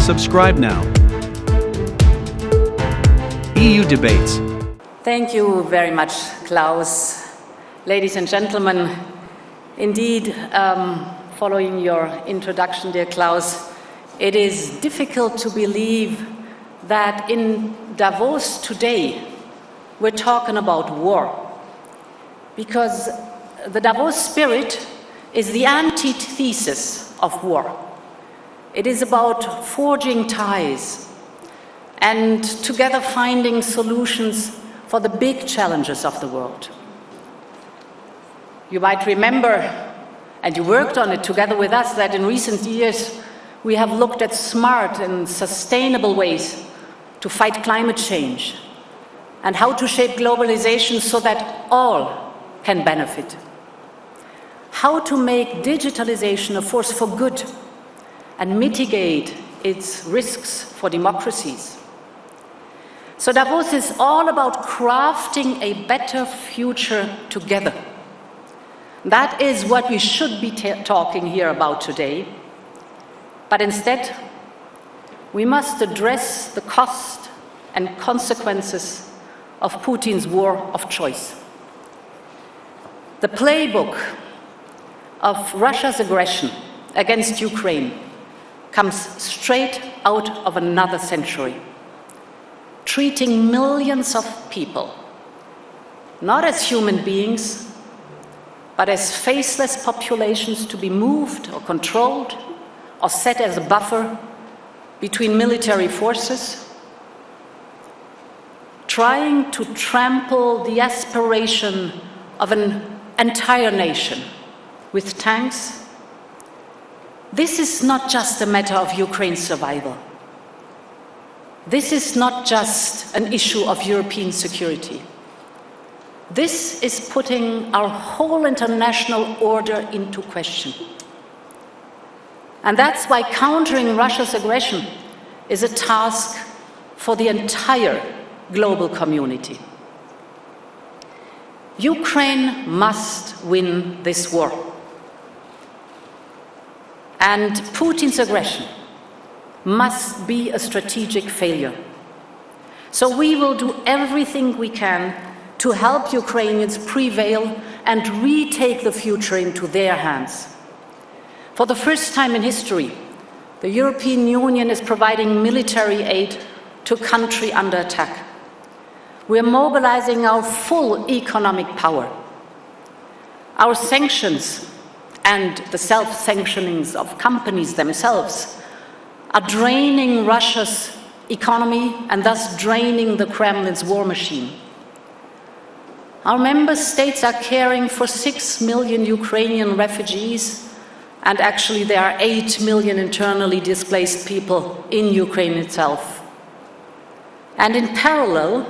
Subscribe now. EU Debates. Thank you very much, Klaus. Ladies and gentlemen, indeed, following your introduction, dear Klaus, it is difficult to believe that in Davos today we're talking about war, because the Davos spirit is the antithesis of war. It is about forging ties and together finding solutions for the big challenges of the world. You might remember, and you worked on it together with us, that in recent years we have looked at smart and sustainable ways to fight climate change and how to shape globalization so that all can benefit. How to make digitalisation a force for good and mitigate its risks for democracies. So Davos is all about crafting a better future together. That is what we should be talking here about today. But instead, we must address the cost and consequences of Putin's war of choice. The playbook of Russia's aggression against Ukraine comes straight out of another century, treating millions of people not as human beings, but as faceless populations to be moved or controlled or set as a buffer between military forces, trying to trample the aspiration of an entire nation with tanks. This is not just a matter of Ukraine's survival. This is not just an issue of European security. This is putting our whole international order into question. And that's why countering Russia's aggression is a task for the entire global community. Ukraine must win this war. And Putin's aggression must be a strategic failure. So we will do everything we can to help Ukrainians prevail and retake the future into their hands. For the first time in history, the European Union is providing military aid to a country under attack. We are mobilizing our full economic power. Our sanctions and the self-sanctionings of companies themselves are draining Russia's economy and thus draining the Kremlin's war machine. Our member states are caring for 6 million Ukrainian refugees, and actually there are 8 million internally displaced people in Ukraine itself. And in parallel,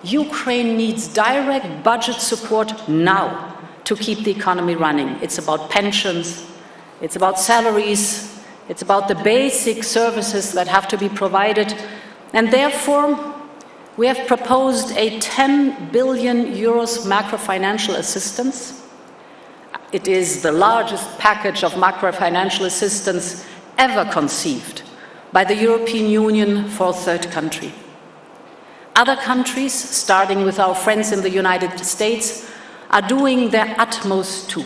Ukraine needs direct budget support now to keep the economy running. It's about pensions, it's about salaries, it's about the basic services that have to be provided, and therefore we have proposed a 10 billion euros macro-financial assistance. It is the largest package of macro-financial assistance ever conceived by the European Union for a third country. Other countries, starting with our friends in the United States, are doing their utmost too.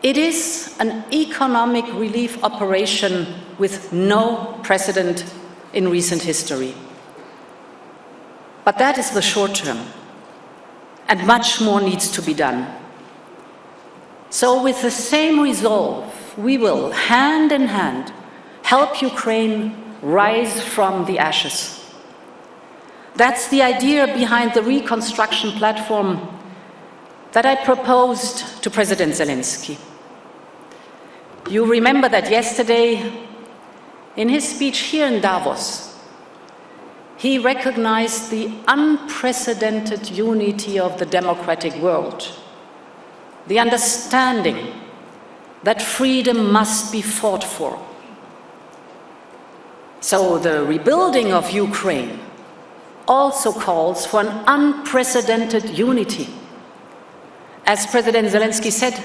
It is an economic relief operation with no precedent in recent history. But that is the short term, and much more needs to be done. So with the same resolve, we will, hand in hand, help Ukraine rise from the ashes. That's the idea behind the reconstruction platform that I proposed to President Zelensky. You remember that yesterday, in his speech here in Davos, he recognized the unprecedented unity of the democratic world, the understanding that freedom must be fought for. So the rebuilding of Ukraine also calls for an unprecedented unity. As President Zelensky said,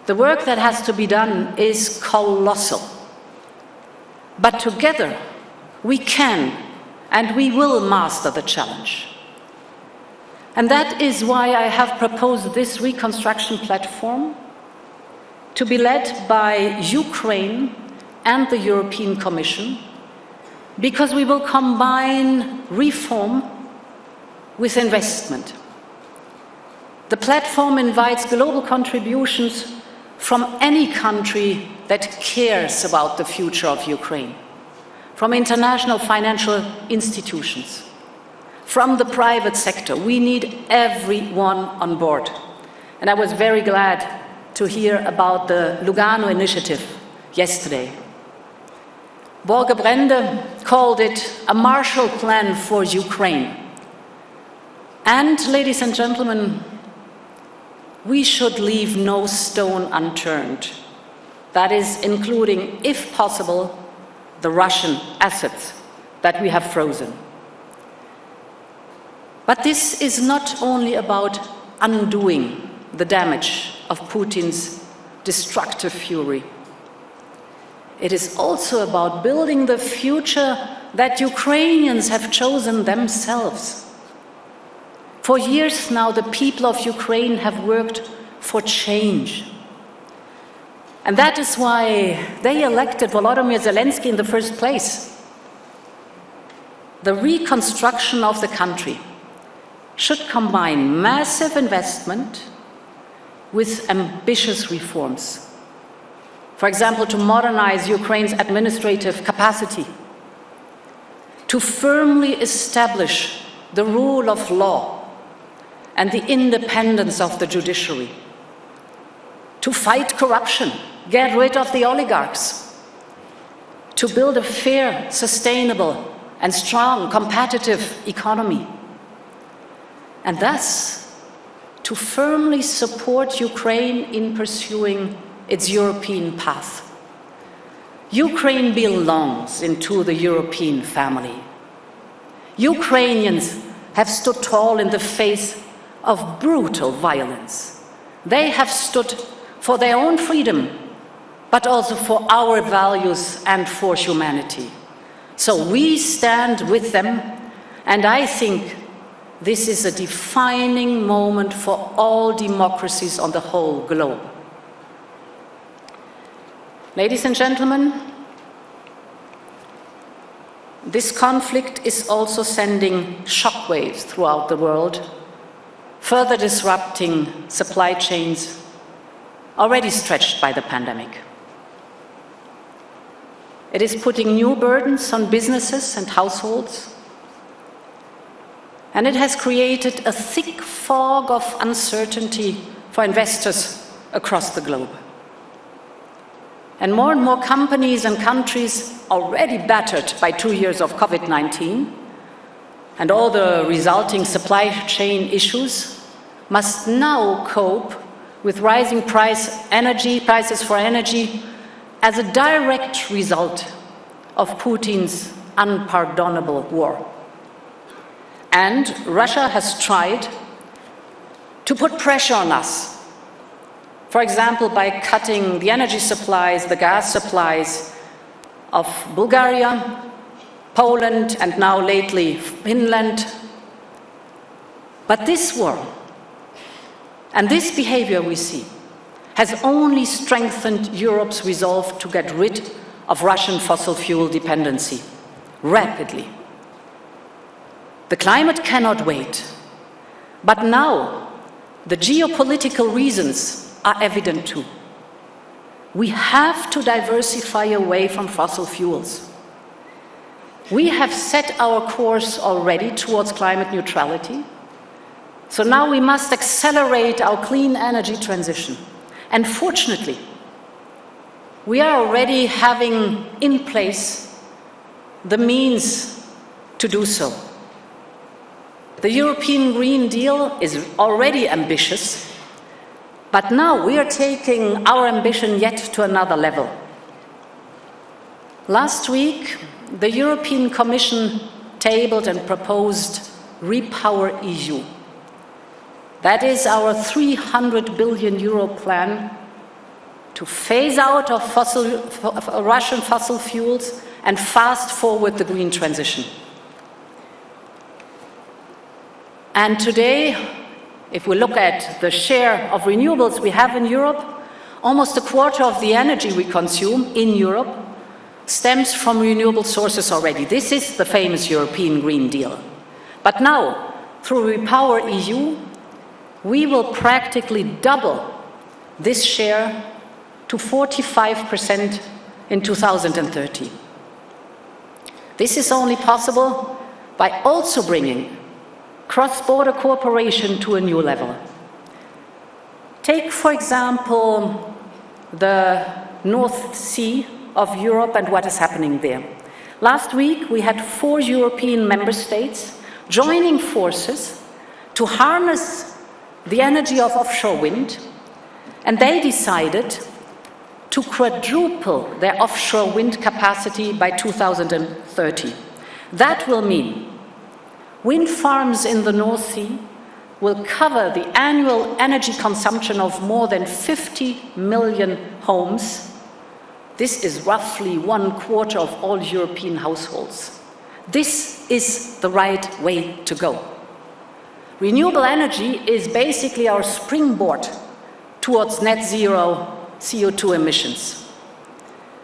the work that has to be done is colossal. But together, we can and we will master the challenge. And that is why I have proposed this reconstruction platform to be led by Ukraine and the European Commission, because we will combine reform with investment. The platform invites global contributions from any country that cares about the future of Ukraine, from international financial institutions, from the private sector. We need everyone on board. And I was very glad to hear about the Lugano initiative yesterday. Borge Brende called it a Marshall Plan for Ukraine. And, ladies and gentlemen, we should leave no stone unturned. That is, including, if possible, the Russian assets that we have frozen. But this is not only about undoing the damage of Putin's destructive fury. It is also about building the future that Ukrainians have chosen themselves. For years now, the people of Ukraine have worked for change. And that is why they elected Volodymyr Zelensky in the first place. The reconstruction of the country should combine massive investment with ambitious reforms. For example, to modernize Ukraine's administrative capacity, to firmly establish the rule of law and the independence of the judiciary, to fight corruption, get rid of the oligarchs, to build a fair, sustainable, and strong, competitive economy, and thus to firmly support Ukraine in pursuing its European path. Ukraine belongs into the European family. Ukrainians have stood tall in the face of brutal violence. They have stood for their own freedom, but also for our values and for humanity. So we stand with them, and I think this is a defining moment for all democracies on the whole globe. Ladies and gentlemen, this conflict is also sending shockwaves throughout the world, further disrupting supply chains already stretched by the pandemic. It is putting new burdens on businesses and households, and it has created a thick fog of uncertainty for investors across the globe. And more companies and countries already battered by 2 years of COVID-19 and all the resulting supply chain issues must now cope with rising prices for energy as a direct result of Putin's unpardonable war. And Russia has tried to put pressure on us, for example, by cutting the energy supplies, the gas supplies of Bulgaria, Poland, and now lately Finland. But this war and this behavior we see has only strengthened Europe's resolve to get rid of Russian fossil fuel dependency rapidly. The climate cannot wait, but now the geopolitical reasons are evident too. We have to diversify away from fossil fuels. We have set our course already towards climate neutrality, so now we must accelerate our clean energy transition. And fortunately, we are already having in place the means to do so. The European Green Deal is already ambitious, but now we are taking our ambition yet to another level. Last week, the European Commission tabled and proposed Repower EU. That is our €300 billion plan to phase out of Russian fossil fuels and fast forward the green transition. And today, if we look at the share of renewables we have in Europe, almost a quarter of the energy we consume in Europe stems from renewable sources already. This is the famous European Green Deal. But now, through Repower EU, we will practically double this share to 45% in 2030. This is only possible by also bringing cross-border cooperation to a new level. Take, for example, the North Sea of Europe and what is happening there. Last week, we had 4 European member states joining forces to harness the energy of offshore wind, and they decided to quadruple their offshore wind capacity by 2030. That will mean wind farms in the North Sea will cover the annual energy consumption of more than 50 million homes. This is roughly 1/4 of all European households. This is the right way to go. Renewable energy is basically our springboard towards net zero CO2 emissions.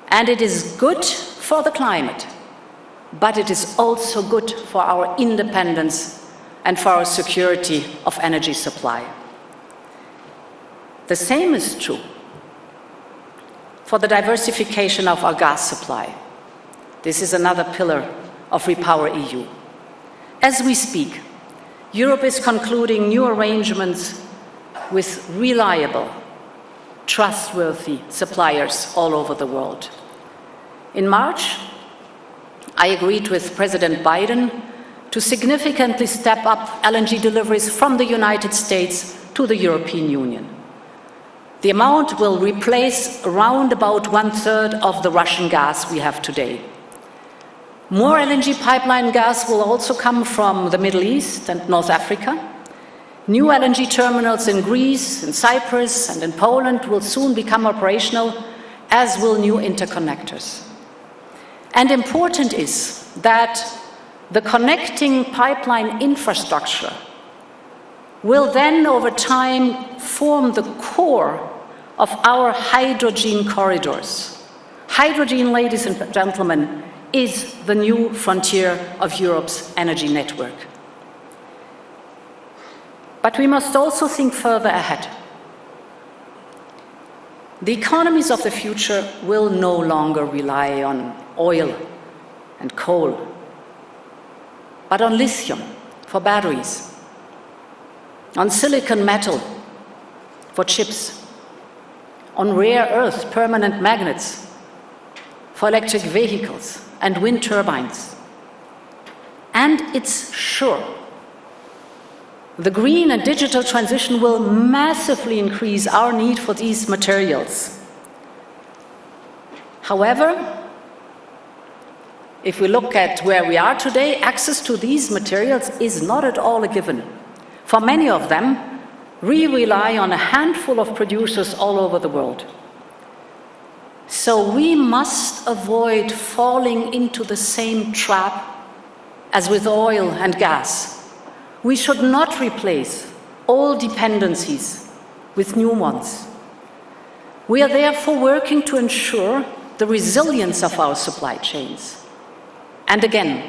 And it is good for the climate, but it is also good for our independence and for our security of energy supply. The same is true for the diversification of our gas supply. This is another pillar of Repower EU. As we speak, Europe is concluding new arrangements with reliable, trustworthy suppliers all over the world. In March, I agreed with President Biden to significantly step up LNG deliveries from the United States to the European Union. The amount will replace around about 1/3 of the Russian gas we have today. More LNG pipeline gas will also come from the Middle East and North Africa. New LNG terminals in Greece, in Cyprus, and in Poland will soon become operational, as will new interconnectors. And important is that the connecting pipeline infrastructure will then, over time, form the core of our hydrogen corridors. Hydrogen, ladies and gentlemen, is the new frontier of Europe's energy network. But we must also think further ahead. The economies of the future will no longer rely on oil and coal, but on lithium for batteries, on silicon metal for chips, on rare earth permanent magnets for electric vehicles and wind turbines. And it's sure, the green and digital transition will massively increase our need for these materials. However, if we look at where we are today, access to these materials is not at all a given. For many of them, we rely on a handful of producers all over the world. So we must avoid falling into the same trap as with oil and gas. We should not replace old dependencies with new ones. We are therefore working to ensure the resilience of our supply chains. And again,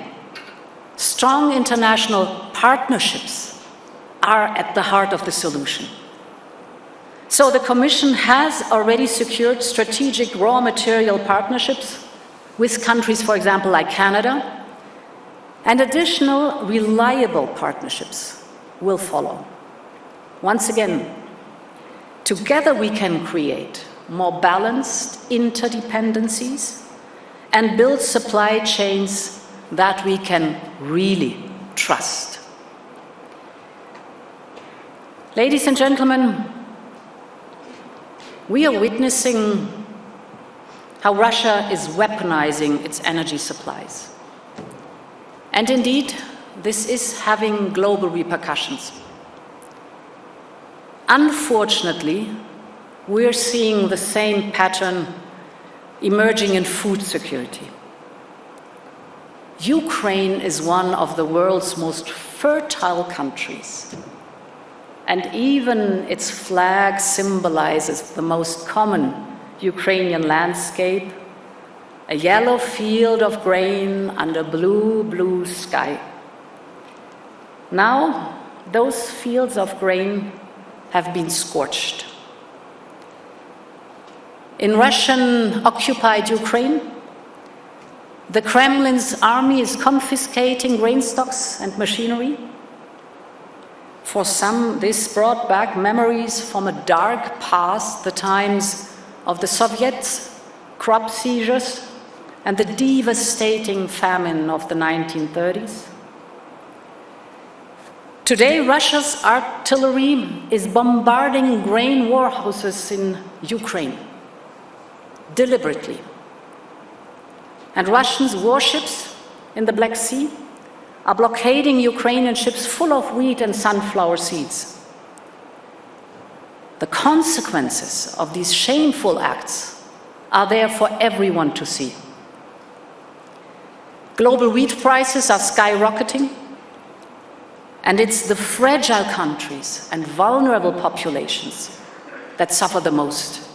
strong international partnerships are at the heart of the solution. So the Commission has already secured strategic raw material partnerships with countries, for example, like Canada, and additional reliable partnerships will follow. Once again, together we can create more balanced interdependencies and build supply chains that we can really trust. Ladies and gentlemen, we are witnessing how Russia is weaponizing its energy supplies. And indeed, this is having global repercussions. Unfortunately, we're seeing the same pattern emerging in food security. Ukraine is one of the world's most fertile countries, and even its flag symbolizes the most common Ukrainian landscape, a yellow field of grain under blue, blue sky. Now, those fields of grain have been scorched. In Russian-occupied Ukraine, the Kremlin's army is confiscating grain stocks and machinery. For some, this brought back memories from a dark past, the times of the Soviets, crop seizures, and the devastating famine of the 1930s. Today, Russia's artillery is bombarding grain warehouses in Ukraine, deliberately. And Russian warships in the Black Sea are blockading Ukrainian ships full of wheat and sunflower seeds. The consequences of these shameful acts are there for everyone to see. Global wheat prices are skyrocketing, and it's the fragile countries and vulnerable populations that suffer the most.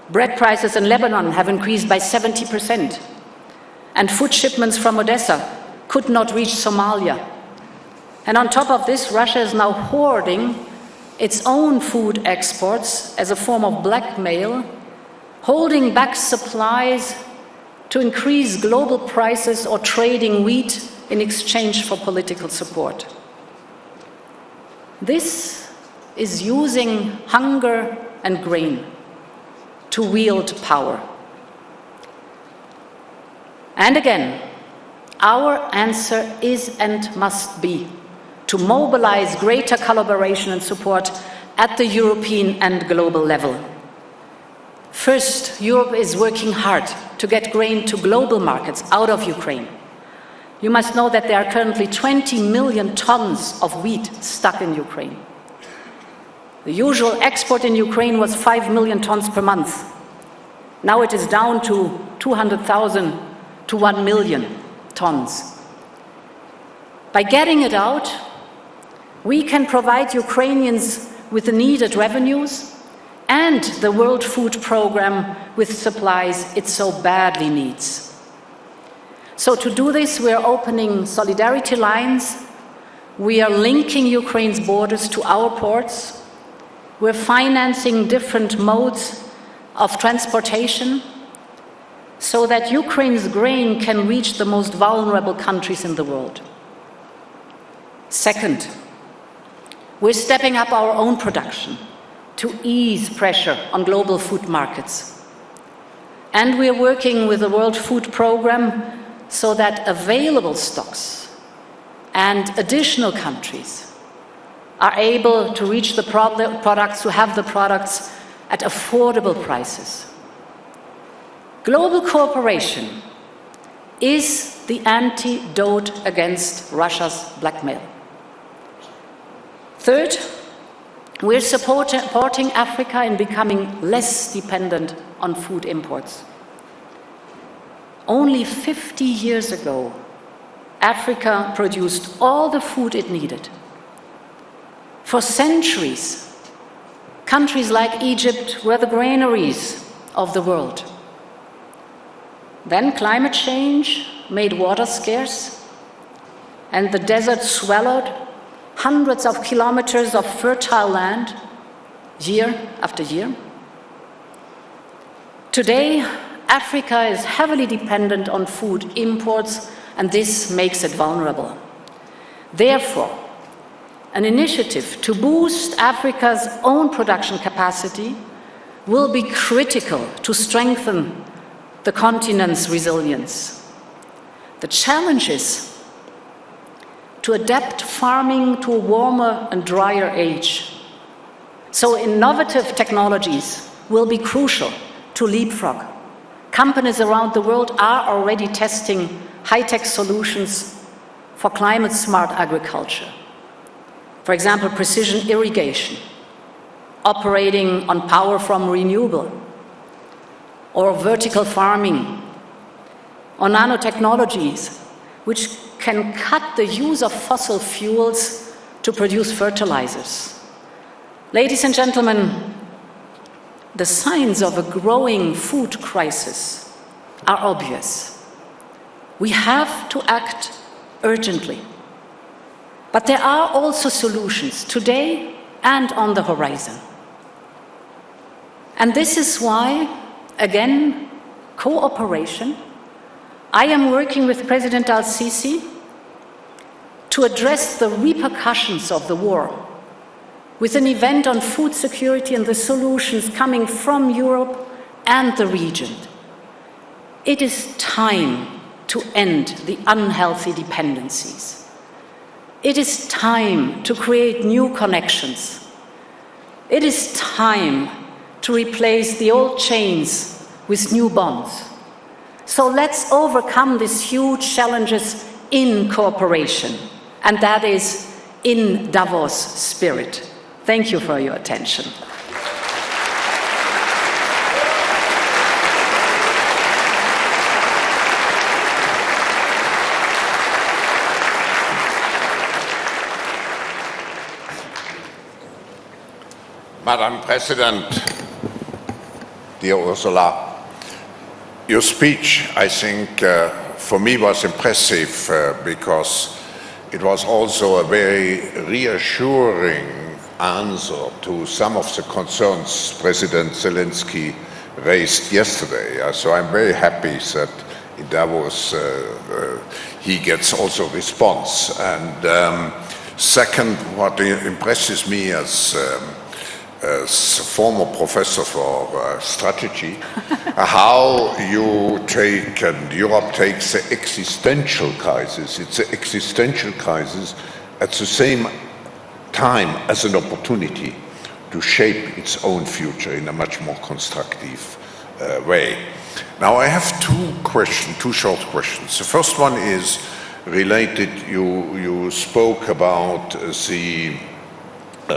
Bread prices in Lebanon have increased by 70%, and food shipments from Odessa could not reach Somalia. And on top of this, Russia is now hoarding its own food exports as a form of blackmail, holding back supplies to increase global prices or trading wheat in exchange for political support. This is using hunger and grain to wield power. And again, our answer is and must be to mobilize greater collaboration and support at the European and global level. First, Europe is working hard to get grain to global markets out of Ukraine. You must know that there are currently 20 million tons of wheat stuck in Ukraine. The usual export in Ukraine was 5 million tons per month. Now it is down to 200,000 to 1 million tons. By getting it out, we can provide Ukrainians with the needed revenues and the World Food Programme with supplies it so badly needs. So to do this, we are opening solidarity lines, we are linking Ukraine's borders to our ports, we're financing different modes of transportation so that Ukraine's grain can reach the most vulnerable countries in the world. Second, we're stepping up our own production to ease pressure on global food markets. And we're working with the World Food Programme so that available stocks and additional countries are able to reach the products, to have the products at affordable prices. Global cooperation is the antidote against Russia's blackmail. Third, we're supporting Africa in becoming less dependent on food imports. Only 50 years ago, Africa produced all the food it needed. For centuries, countries like Egypt were the granaries of the world. Then climate change made water scarce, and the desert swallowed hundreds of kilometers of fertile land, year after year. Today, Africa is heavily dependent on food imports, and this makes it vulnerable. Therefore, an initiative to boost Africa's own production capacity will be critical to strengthen the continent's resilience. The challenge is to adapt farming to a warmer and drier age. So innovative technologies will be crucial to leapfrog. Companies around the world are already testing high-tech solutions for climate-smart agriculture. For example, precision irrigation, operating on power from renewable, or vertical farming, or nanotechnologies, which can cut the use of fossil fuels to produce fertilizers. Ladies and gentlemen, the signs of a growing food crisis are obvious. We have to act urgently. But there are also solutions today and on the horizon. And this is why, again, cooperation. I am working with President al-Sisi to address the repercussions of the war with an event on food security and the solutions coming from Europe and the region. It is time to end the unhealthy dependencies. It is time to create new connections. It is time to replace the old chains with new bonds. So let's overcome these huge challenges in cooperation, and that is in Davos spirit. Thank you for your attention. Madam President, dear Ursula, your speech, I think, for me was impressive because it was also a very reassuring answer to some of the concerns President Zelensky raised yesterday. So I'm very happy that in Davos he gets also response. And second, what impresses me as former professor for strategy, how you take and Europe takes the existential crisis. It's an existential crisis at the same time as an opportunity to shape its own future in a much more constructive way. Now I have two short questions. The first one is related, you spoke about the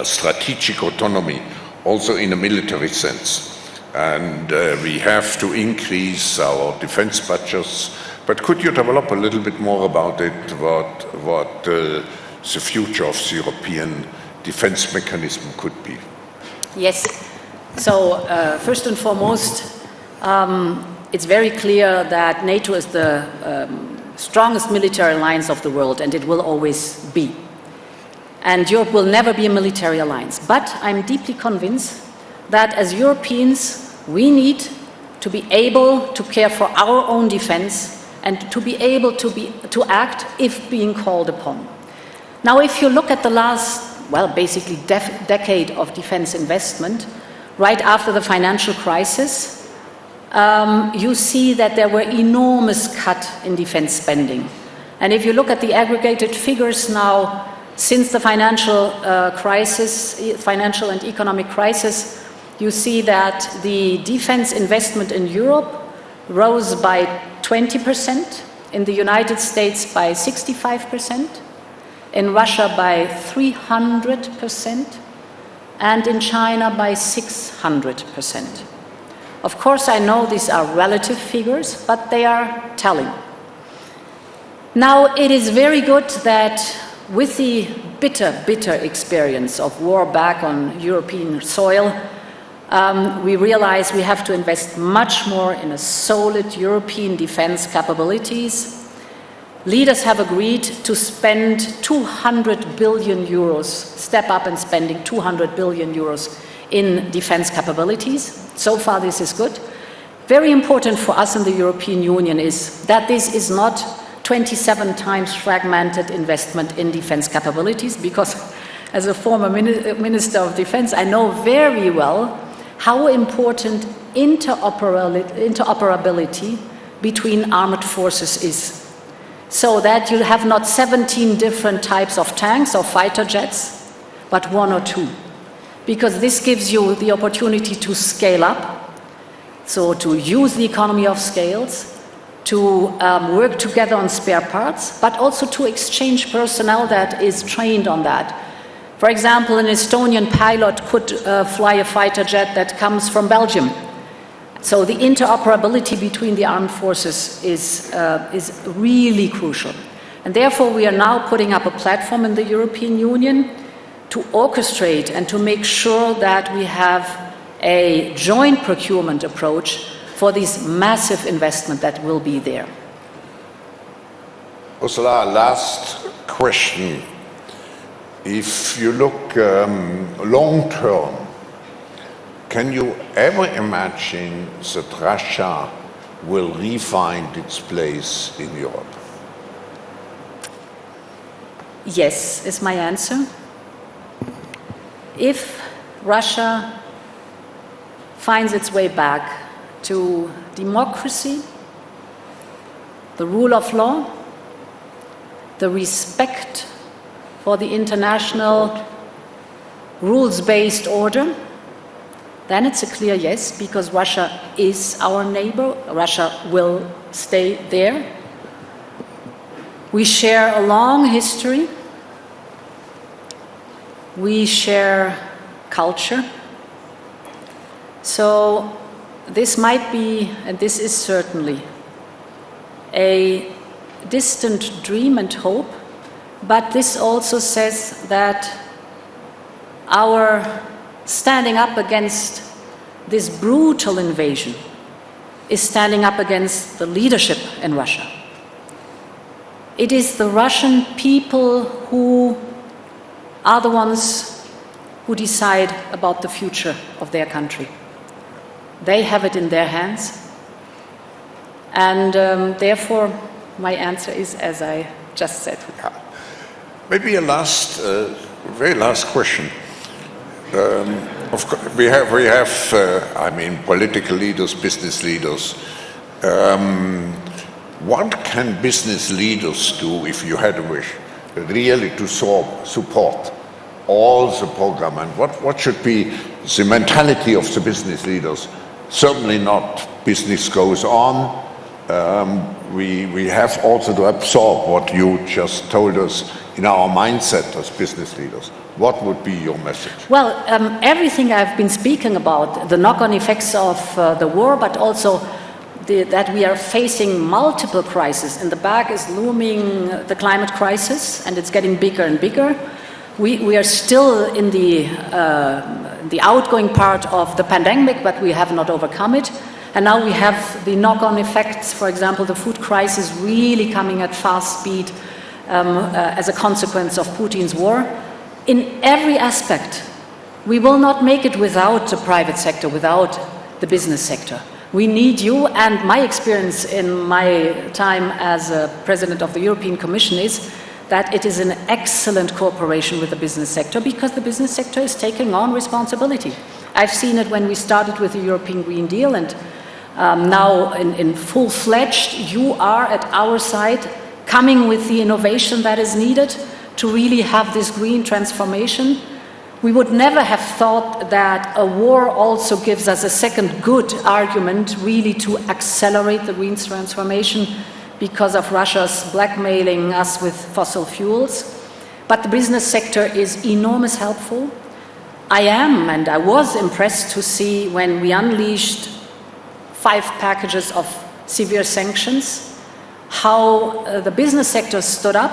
strategic autonomy, also in a military sense. And we have to increase our defense budgets. But could you develop a little bit more about it, what the future of the European defense mechanism could be? Yes. So first and foremost, it's very clear that NATO is the strongest military alliance of the world, and it will always be. And Europe will never be a military alliance. But I'm deeply convinced that as Europeans, we need to be able to care for our own defense and to be able to act if being called upon. Now, if you look at the last, well, basically decade of defense investment, right after the financial crisis, you see that there were enormous cuts in defense spending. And if you look at the aggregated figures now, since the financial and economic crisis, you see that the defense investment in Europe rose by 20%, in the United States by 65%, in Russia by 300%, and in China by 600%. Of course, I know these are relative figures, but they are telling. Now, it is very good that with the bitter experience of war back on European soil, we realize we have to invest much more in a solid European defense capabilities. Leaders have agreed to spend 200 billion euros, step up in spending 200 billion euros in defense capabilities. So far, this is good. Very important for us in the European Union is that this is not 27 times fragmented investment in defense capabilities, because as a former Minister of Defense, I know very well how important interoperability between armed forces is. So that you have not 17 different types of tanks or fighter jets, but one or two. Because this gives you the opportunity to scale up, so to use the economy of scales, to work together on spare parts, but also to exchange personnel that is trained on that. For example, an Estonian pilot could fly a fighter jet that comes from Belgium. So the interoperability between the armed forces is really crucial. And therefore, we are now putting up a platform in the European Union to orchestrate and to make sure that we have a joint procurement approach for this massive investment that will be there. Ursula, last question. If you look long term, can you ever imagine that Russia will re-find its place in Europe? Yes, is my answer. If Russia finds its way back to democracy, the rule of law, the respect for the international rules-based order, then it's a clear yes, because Russia is our neighbor. Russia will stay there. We share a long history. We share culture. So this might be, and this is certainly, a distant dream and hope, but this also says that our standing up against this brutal invasion is standing up against the leadership in Russia. It is the Russian people who are the ones who decide about the future of their country. They have it in their hands. And therefore, my answer is as I just said. Maybe a last, very last question. Of course, we have I mean, political leaders, business leaders. What can business leaders do, if you had a wish, really to support all the program? And what should be the mentality of the business leaders? Certainly not business goes on. We have also to absorb what you just told us in our mindset as business leaders. What would be your message? Well, everything I've been speaking about, the knock-on effects of the war, but also that we are facing multiple crises. In the back is looming the climate crisis, and it's getting bigger and bigger. We are still in the outgoing part of the pandemic, but we have not overcome it. And now we have the knock-on effects, for example, the food crisis really coming at fast speed as a consequence of Putin's war. In every aspect, we will not make it without the private sector, without the business sector. We need you, and my experience in my time as President of the European Commission is that it is an excellent cooperation with the business sector, because the business sector is taking on responsibility. I've seen it when we started with the European Green Deal, and now in full-fledged, you are at our side, coming with the innovation that is needed to really have this green transformation. We would never have thought that a war also gives us a second good argument really to accelerate the green transformation because of Russia's blackmailing us with fossil fuels. But the business sector is enormously helpful. I am, and I was impressed to see when we unleashed 5 packages of severe sanctions, how the business sector stood up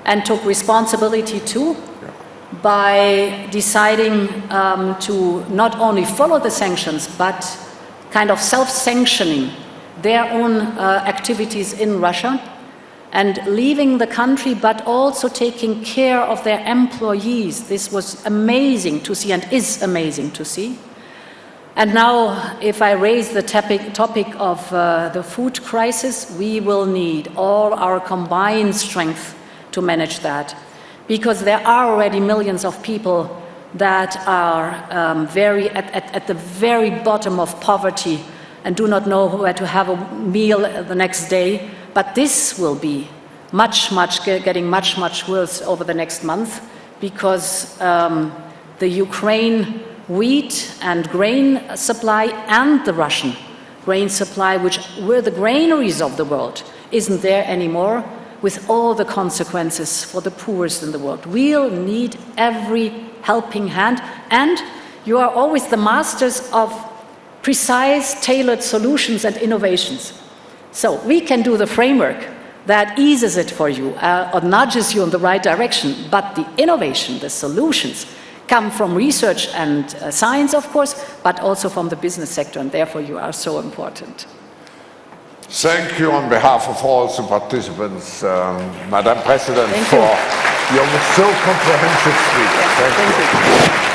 and took responsibility too, by deciding to not only follow the sanctions, but kind of self-sanctioning their own activities in Russia and leaving the country, but also taking care of their employees. This was amazing to see, and is amazing to see. And now, if I raise the topic of the food crisis, we will need all our combined strength to manage that, because there are already millions of people that are at the very bottom of poverty and do not know where to have a meal the next day. But this will be getting much worse over the next month, because the Ukraine wheat and grain supply and the Russian grain supply, which were the granaries of the world, isn't there anymore. with all the consequences for the poorest in the world. We'll need every helping hand, and you are always the masters of precise, tailored solutions and innovations. So we can do the framework that eases it for you or nudges you in the right direction, but the innovation, the solutions, come from research and science, of course, but also from the business sector, and therefore you are so important. Thank you on behalf of all the participants, Madam President, Thank for you. your so comprehensive speech. Yeah, thank you.